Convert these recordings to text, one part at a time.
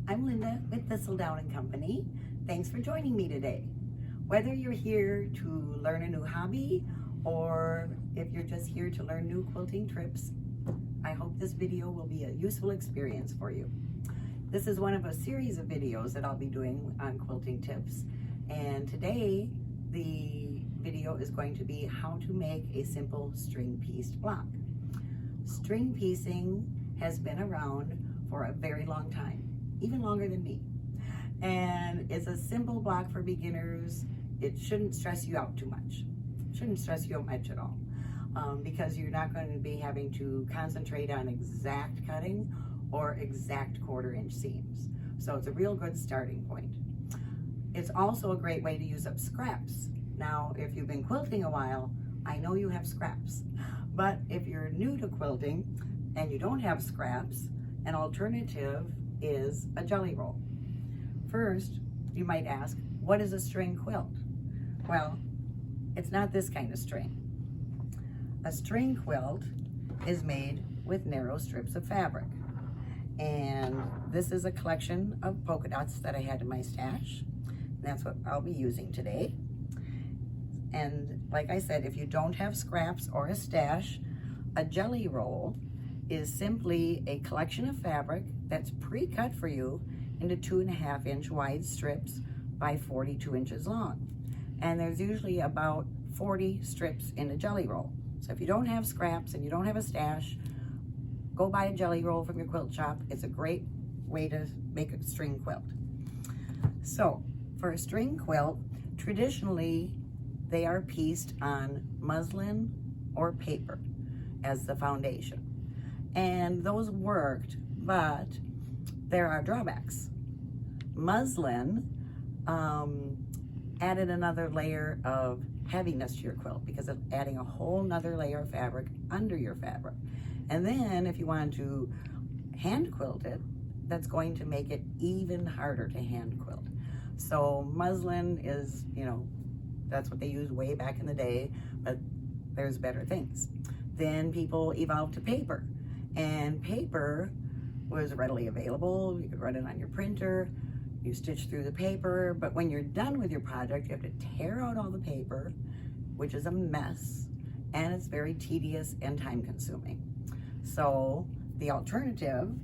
I'm Linda with Thistledown and Company. Thanks for joining me today. Whether you're here to learn a new hobby or if you're just here to learn new quilting trips, I hope this video will be a useful experience for you. This is one of a series of videos that I'll be doing on quilting tips, and today the video is going to be how to make a simple string pieced block. String piecing has been around for a very long time, even longer than me, and it's a simple block for beginners. It shouldn't stress you out too much. Shouldn't stress you out much at all, because you're not going to be having to concentrate on exact cutting or exact 1/4 inch seams. So it's a real good starting point. It's also a great way to use up scraps. Now, if you've been quilting a while, I know you have scraps, but if you're new to quilting and you don't have scraps, an alternative is a jelly roll. First, you might ask, what is a string quilt? Well, it's not this kind of string. A string quilt is made with narrow strips of fabric. And this is a collection of polka dots that I had in my stash. That's what I'll be using today. And like I said, if you don't have scraps or a stash, a jelly roll is simply a collection of fabric that's pre-cut for you into 2.5 inch wide strips by 42 inches long. And there's usually about 40 strips in a jelly roll. So if you don't have scraps and you don't have a stash, go buy a jelly roll from your quilt shop. It's a great way to make a string quilt. So for a string quilt, traditionally they are pieced on muslin or paper as the foundation. And those worked, but there are drawbacks. Muslin added another layer of heaviness to your quilt because of adding a whole nother layer of fabric under your fabric. And then if you want to hand quilt it, that's going to make it even harder to hand quilt. So muslin is, that's what they used way back in the day, but there's better things. Then people evolved to paper, and paper was readily available. You could run it on your printer, you stitch through the paper, but when you're done with your project, you have to tear out all the paper, which is a mess, and it's very tedious and time consuming. So the alternative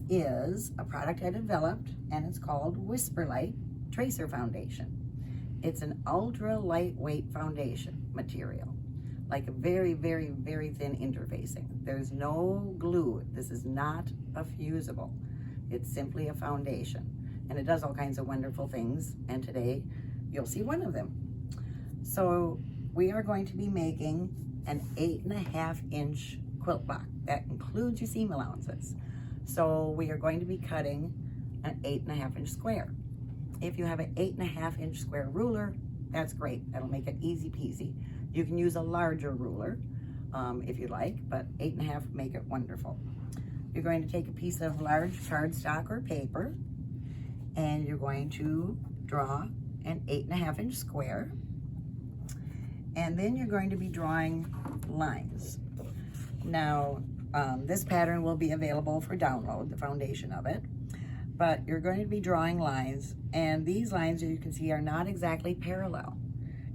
is a product I developed, and it's called Whisperlite Tracer Foundation. It's an ultra lightweight foundation material, like a very, very, very thin interfacing. There's no glue. This is not a fusible. It's simply a foundation, and it does all kinds of wonderful things, and today you'll see one of them. So we are going to be making an 8.5 inch quilt block. That includes your seam allowances. So we are going to be cutting an 8.5 inch square. If you have an 8.5 inch square ruler, that's great. That'll make it easy peasy. You can use a larger ruler if you like, but 8.5 make it wonderful. You're going to take a piece of large cardstock or paper, and you're going to draw an 8.5 inch square. And then you're going to be drawing lines. Now, this pattern will be available for download, the foundation of it, but you're going to be drawing lines, and these lines, as you can see, are not exactly parallel.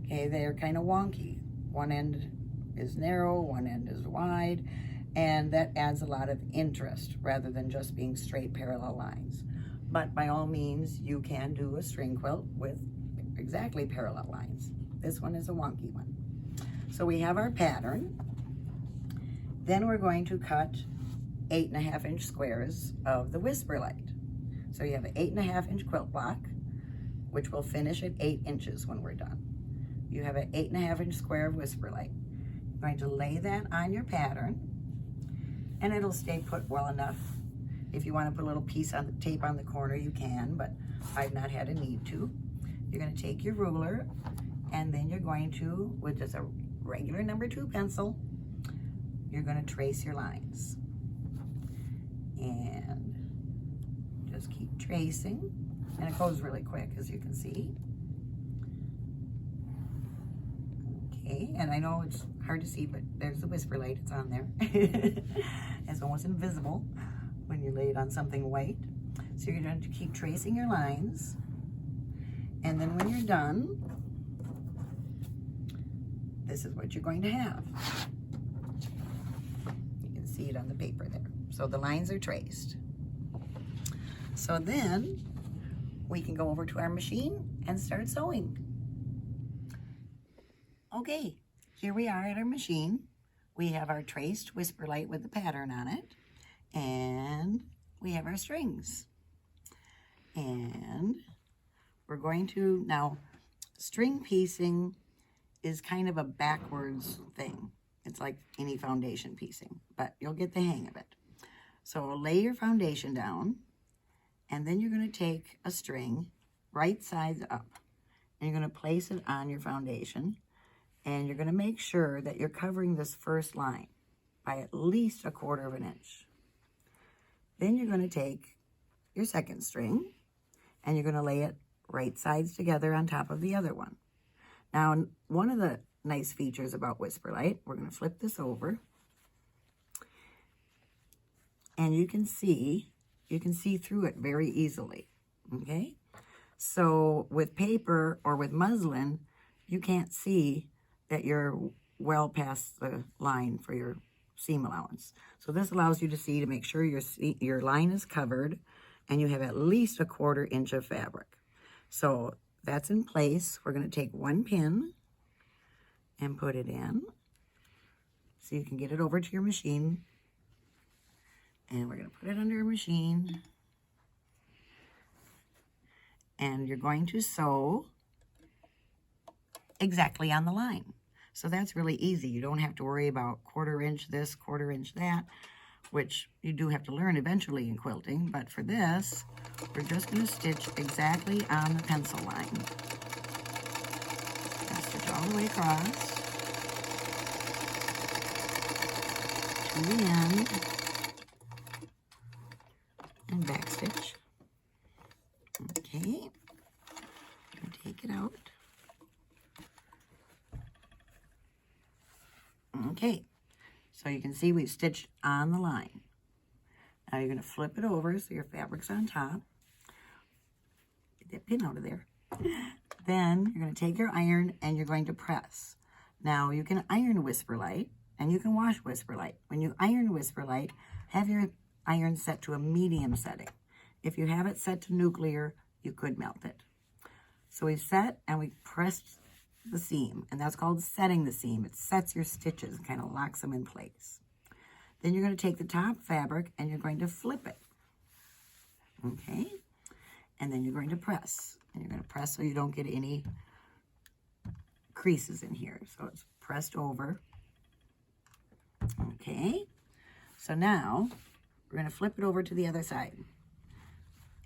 Okay, they're kind of wonky. One end is narrow, one end is wide, and that adds a lot of interest rather than just being straight parallel lines. But by all means, you can do a string quilt with exactly parallel lines. This one is a wonky one. So we have our pattern. Then we're going to cut 8.5 inch squares of the Whisperlite. So you have an 8.5 inch quilt block, which will finish at 8 inches when we're done. You have an 8.5 inch square of Whisperlite. You're going to lay that on your pattern, and it'll stay put well enough. If you want to put a little piece on the tape on the corner, you can, but I've not had a need to. You're going to take your ruler, and then you're going to, with just a regular number 2 pencil, you're going to trace your lines. And just keep tracing, and it goes really quick, as you can see. Okay, and I know it's hard to see, but there's the Whisperlite, it's on there. It's almost invisible when you lay it on something white. So you're going to keep tracing your lines, and then when you're done, this is what you're going to have. You can see it on the paper there. So the lines are traced. So then we can go over to our machine and start sewing. Okay, here we are at our machine. We have our traced Whisperlite with the pattern on it, and we have our strings. And we're going to, now, string piecing is kind of a backwards thing. It's like any foundation piecing, but you'll get the hang of it. So lay your foundation down, and then you're going to take a string right sides up, and you're going to place it on your foundation, and you're going to make sure that you're covering this first line by at least 1/4 of an inch. Then you're going to take your second string, and you're going to lay it right sides together on top of the other one. Now, one of the nice features about Whisperlite, we're going to flip this over, and you can see through it very easily, okay? So with paper or with muslin, you can't see that you're well past the line for your seam allowance. So this allows you to see, to make sure your line is covered and you have at least 1/4 inch of fabric. So that's in place. We're going to take one pin and put it in so you can get it over to your machine. And we're going to put it under your machine. And you're going to sew exactly on the line. So that's really easy. You don't have to worry about 1/4 inch this, 1/4 inch that, which you do have to learn eventually in quilting. But for this, we're just going to stitch exactly on the pencil line. Stitch all the way across to the end and backstitch. Okay, take it out. Okay, so you can see we've stitched on the line. Now you're going to flip it over so your fabric's on top. Get that pin out of there. Then you're going to take your iron and you're going to press. Now you can iron Whisperlite and you can wash Whisperlite. When you iron Whisperlite, have your iron set to a medium setting. If you have it set to nuclear, you could melt it. So we've set and we pressed the seam, and that's called setting the seam. It sets your stitches and kind of locks them in place. Then you're going to take the top fabric and you're going to flip it. Okay? And then you're going to press. And you're going to press so you don't get any creases in here. So it's pressed over. Okay? So now we're going to flip it over to the other side.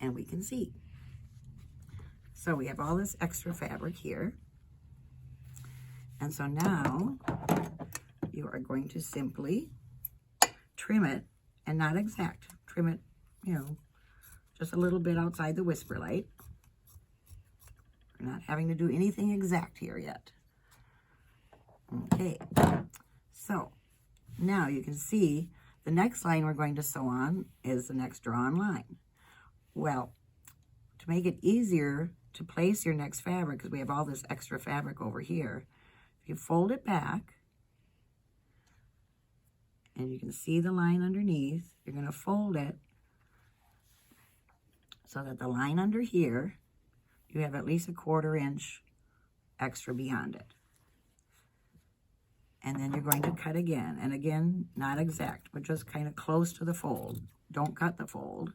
And we can see. So we have all this extra fabric here. And so now you are going to simply trim it, and not exact. Trim it, you know, just a little bit outside the Whisperlite. We're not having to do anything exact here yet. Okay, so now you can see the next line we're going to sew on is the next drawn line. Well, to make it easier to place your next fabric, because we have all this extra fabric over here, if you fold it back, and you can see the line underneath, you're going to fold it so that the line under here, you have at least 1/4 inch extra beyond it. And then you're going to cut again, and again, not exact, but just kind of close to the fold. Don't cut the fold,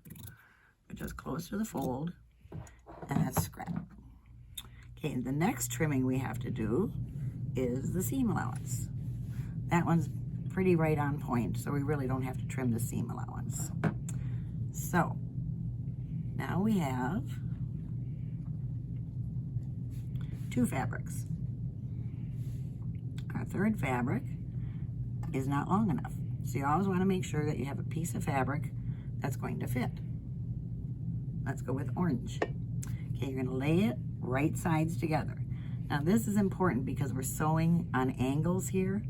but just close to the fold, and that's scrap. Okay, the next trimming we have to do is the seam allowance. That one's pretty right on point, so we really don't have to trim the seam allowance. So now we have 2 fabrics. Our third fabric is not long enough, so you always want to make sure that you have a piece of fabric that's going to fit. Let's go with orange. Okay, you're going to lay it right sides together. Now this is important because we're sewing on angles here.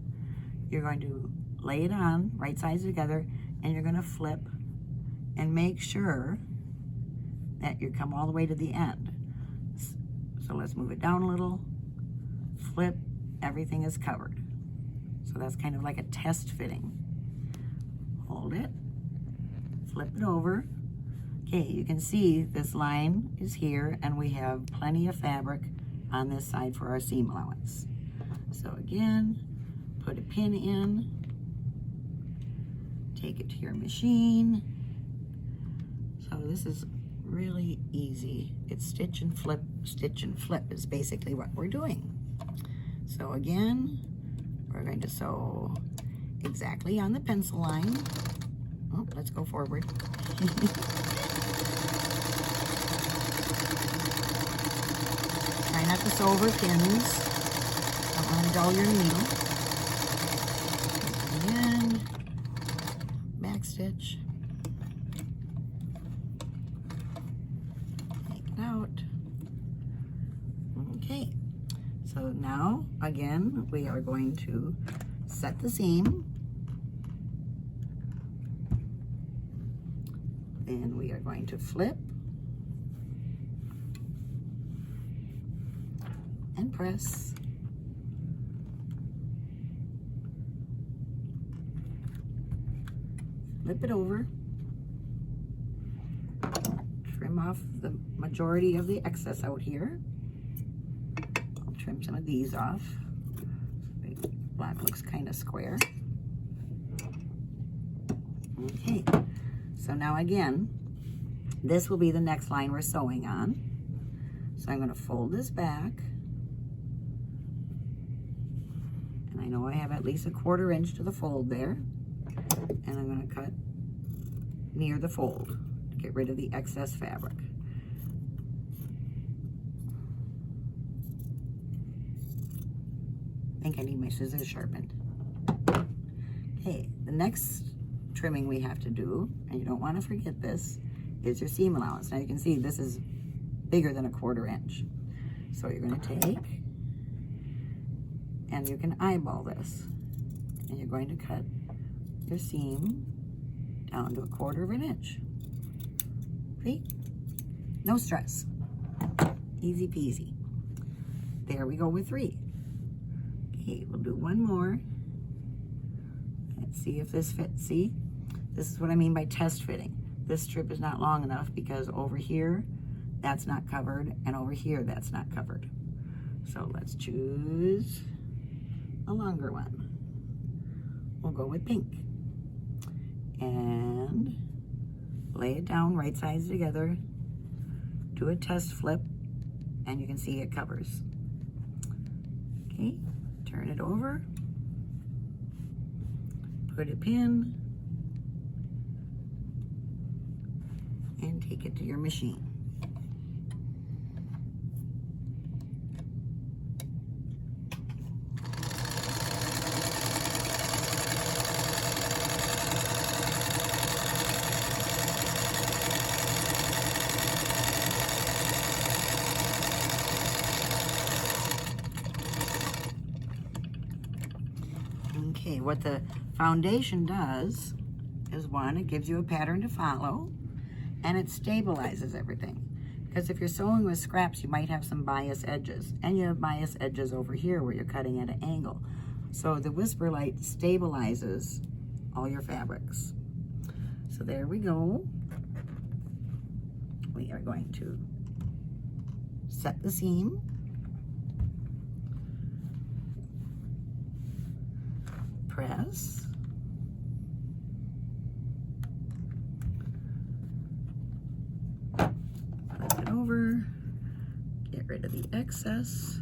You're going to lay it on right sides together, and you're going to flip and make sure that you come all the way to the end. So let's move it down a little, flip, everything is covered. So that's kind of like a test fitting. Hold it, flip it over. Okay, you can see this line is here and we have plenty of fabric on this side for our seam allowance. So again, put a pin in, take it to your machine. So this is really easy. It's stitch and flip is basically what we're doing. So again, we're going to sew exactly on the pencil line. Oh, let's go forward. Try not to sew over pins. Don't want to dull your needle. Again, backstitch. Take it out. Okay, so now again we are going to set the seam. Then we are going to flip and press. Flip it over. Trim off the majority of the excess out here. I'll trim some of these off. The black looks kind of square. Okay, so now again, this will be the next line we're sewing on. So I'm going to fold this back. And I know I have at least a 1/4 inch to the fold there. And I'm going to cut near the fold to get rid of the excess fabric. I think I need my scissors sharpened. Okay, the next trimming we have to do, and you don't want to forget this, is your seam allowance. Now you can see this is bigger than a 1/4 inch. So you're going to take, and you can eyeball this, and you're going to cut your seam down to a 1/4 inch. See? No stress. Easy peasy. There we go with 3. Okay, we'll do one more. Let's see if this fits. See? This is what I mean by test fitting. This strip is not long enough because over here, that's not covered, and over here, that's not covered. So let's choose a longer one. We'll go with pink. And lay it down right sides together, do a test flip, and you can see it covers. Okay, turn it over, put a pin, and take it to your machine. Okay, what the foundation does is, one, it gives you a pattern to follow, and it stabilizes everything. Because if you're sewing with scraps, you might have some bias edges, and you have bias edges over here where you're cutting at an angle. So the Whisperlite stabilizes all your fabrics. So there we go. We are going to set the seam. Press. Flip it over. Get rid of the excess.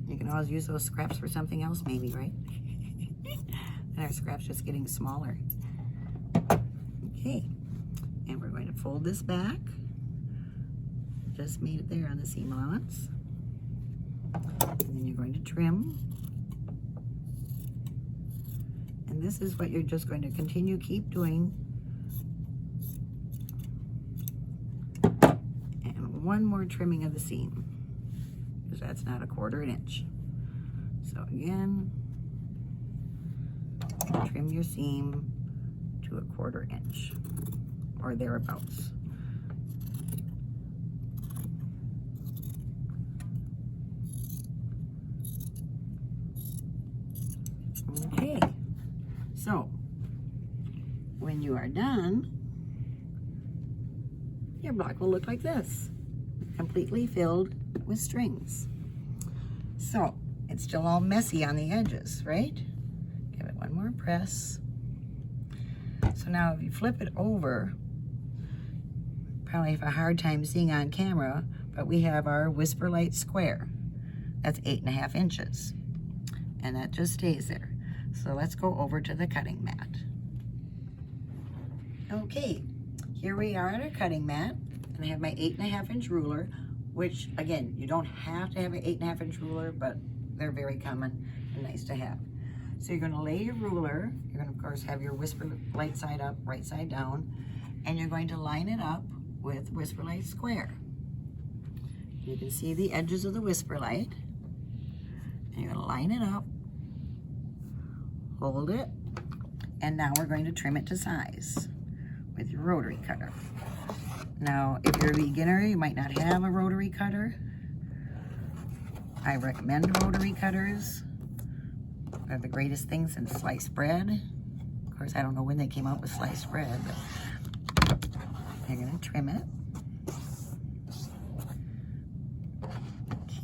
You can always use those scraps for something else maybe, right? And our scraps just getting smaller. Okay. And we're going to fold this back. Just made it there on the seam allowance. And then you're going to trim. And this is what you're just going to keep doing. And one more trimming of the seam, because that's not a 1/4 inch. So again, trim your seam to a 1/4 inch. or thereabouts. Okay, so when you are done, your block will look like this, completely filled with strings. So it's still all messy on the edges, right? Give it one more press. So now if you flip it over, probably have a hard time seeing on camera, but we have our Whisperlite square. That's 8.5 inches. And that just stays there. So let's go over to the cutting mat. Okay, here we are at our cutting mat, and I have my 8.5 inch ruler, which again, you don't have to have an 8.5 inch ruler, but they're very common and nice to have. So you're gonna lay your ruler, you're gonna of course have your Whisperlite side up, right side down, and you're going to line it up with Whisperlite square. You can see the edges of the Whisperlite, and you're gonna line it up, hold it, and now we're going to trim it to size with your rotary cutter. Now, if you're a beginner, you might not have a rotary cutter. I recommend rotary cutters. They're the greatest thing since sliced bread. Of course, I don't know when they came out with sliced bread, but you're gonna trim it.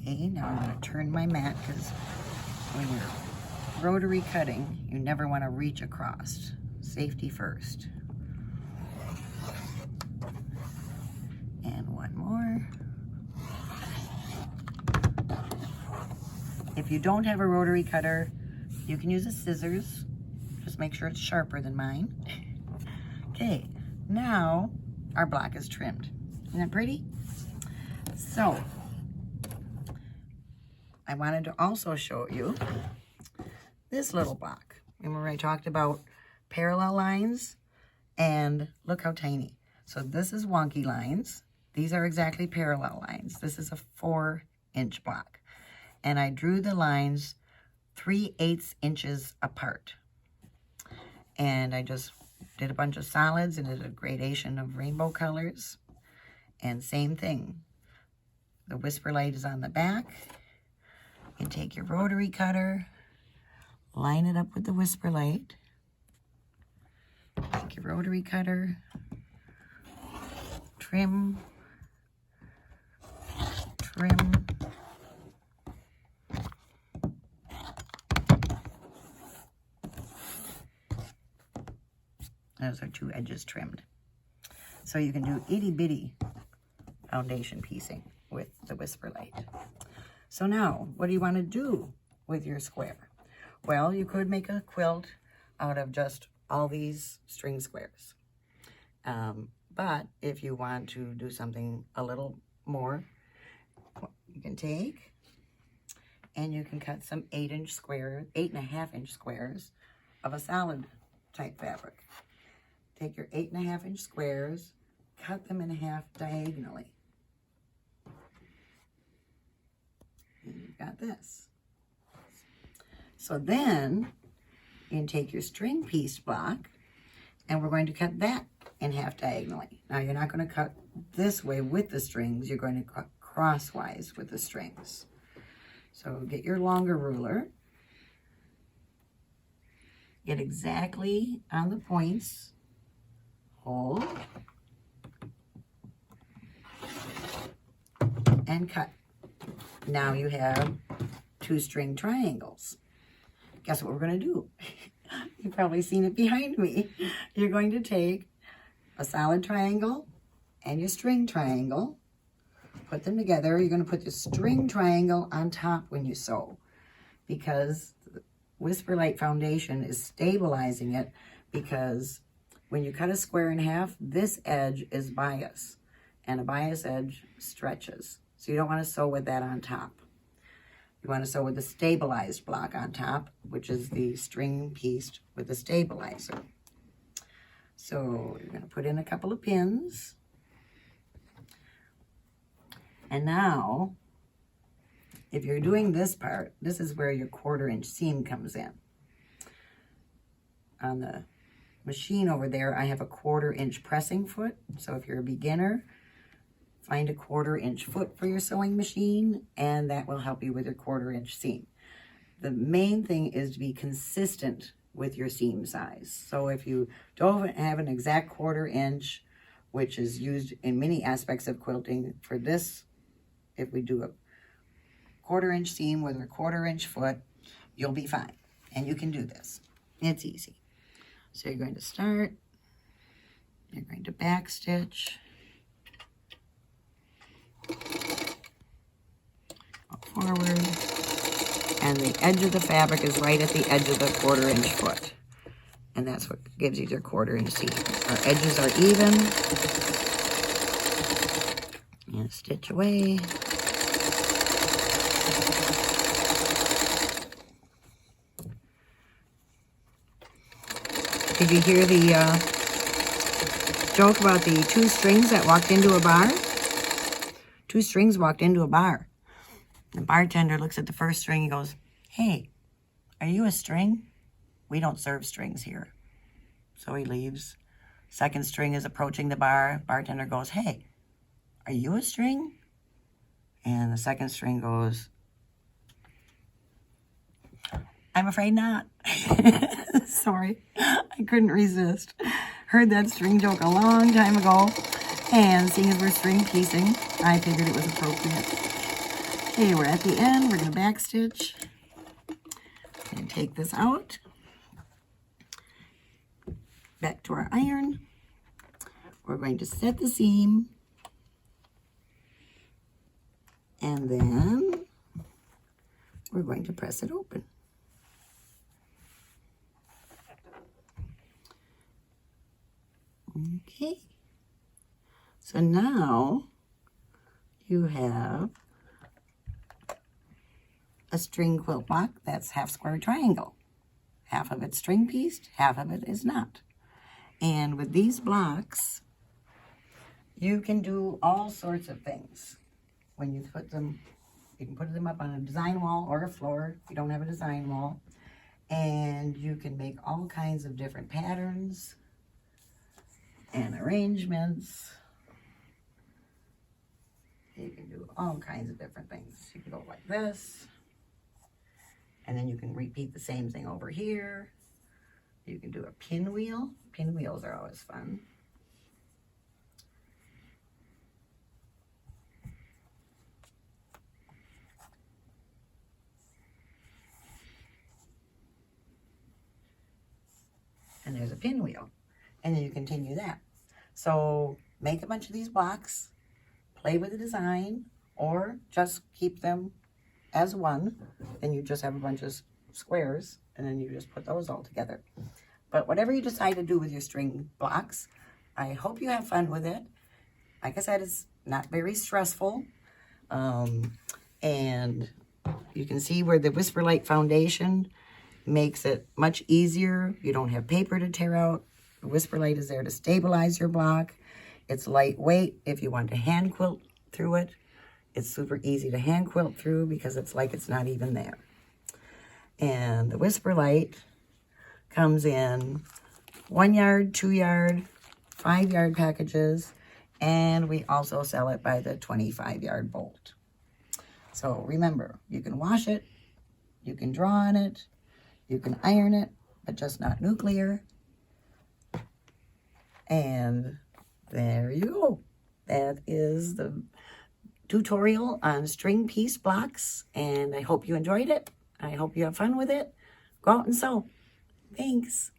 Okay, now I'm gonna turn my mat, because when you're rotary cutting, you never wanna reach across. Safety first. And one more. If you don't have a rotary cutter, you can use a scissors. Just make sure it's sharper than mine. Okay, now our block is trimmed. Isn't that pretty? So, I wanted to also show you this little block. Remember I talked about parallel lines? And look how tiny. So this is wonky lines. These are exactly parallel lines. This is a 4-inch block. And I drew the lines 3/8 inches apart. And I just did a bunch of solids and did a gradation of rainbow colors. And same thing. The Whisperlite is on the back. You take your rotary cutter, line it up with the Whisperlite. Take your rotary cutter, trim, trim. Those are 2 edges trimmed. So you can do itty bitty foundation piecing with the Whisperlite. So now, what do you want to do with your square? Well, you could make a quilt out of just all these string squares. But if you want to do something a little more, you can take and you can cut some 8-inch squares, 8.5-inch squares of a solid type fabric. Take your 8.5-inch squares, cut them in half diagonally. And you've got this. So then you can take your string piece block, and we're going to cut that in half diagonally. Now you're not going to cut this way with the strings, you're going to cut crosswise with the strings. So get your longer ruler, get exactly on the points, hold, and cut. Now you have 2 string triangles. Guess what we're going to do? You've probably seen it behind me. You're going to take a solid triangle and your string triangle, put them together. You're going to put the string triangle on top when you sew, because the Whisperlite foundation is stabilizing it, because when you cut a square in half, this edge is bias, and a bias edge stretches. So you don't want to sew with that on top. You want to sew with the stabilized block on top, which is the string piece with the stabilizer. So you're going to put in a couple of pins. And now, if you're doing this part, this is where your 1/4-inch seam comes in on the machine over there, I have a 1/4 inch pressing foot. So if you're a beginner, find a 1/4 inch foot for your sewing machine, and that will help you with your 1/4 inch seam. The main thing is to be consistent with your seam size. So if you don't have an exact 1/4 inch, which is used in many aspects of quilting, for this, if we do a 1/4 inch seam with a 1/4 inch foot, you'll be fine. And you can do this. It's easy. So you're going to start, you're going to backstitch, go forward, and the edge of the fabric is right at the edge of the 1/4 inch foot. And that's what gives you your 1/4 inch seam. Our edges are even. And stitch away. Did you hear the joke about the 2 strings that walked into a bar? 2 strings walked into a bar. The bartender looks at the first string and goes, "Hey, are you a string? We don't serve strings here." So he leaves. Second string is approaching the bar. Bartender goes, "Hey, are you a string?" And the second string goes, "I'm afraid not." Sorry, I couldn't resist. Heard that string joke a long time ago, and seeing as we're string piecing, I figured it was appropriate. Okay, we're at the end. We're going to backstitch and take this out. Back to our iron. We're going to set the seam, and then we're going to press it open. Okay, so now you have a string quilt block that's half square triangle. Half of it's string pieced, half of it is not. And with these blocks, you can do all sorts of things. When you put them, you can put them up on a design wall or a floor if you don't have a design wall. And you can make all kinds of different patterns and arrangements. You can do all kinds of different things. You can go like this, and then you can repeat the same thing over here. You can do a pinwheel. Pinwheels are always fun. And there's a pinwheel. And then you continue that. So make a bunch of these blocks, play with the design, or just keep them as one. Then you just have a bunch of squares, and then you just put those all together. But whatever you decide to do with your string blocks, I hope you have fun with it. Like I said, it's not very stressful. And you can see where the Whisperlite foundation makes it much easier. You don't have paper to tear out. The Whisperlite is there to stabilize your block. It's lightweight if you want to hand quilt through it. It's super easy to hand quilt through because it's like it's not even there. And the Whisperlite comes in 1 yard, 2 yard, 5 yard packages, and we also sell it by the 25 yard bolt. So remember, you can wash it, you can draw on it, you can iron it, but just not nuclear. And there you go. That is the tutorial on string piece blocks, and I hope you enjoyed it. I hope you have fun with it. Go out and sew. Thanks.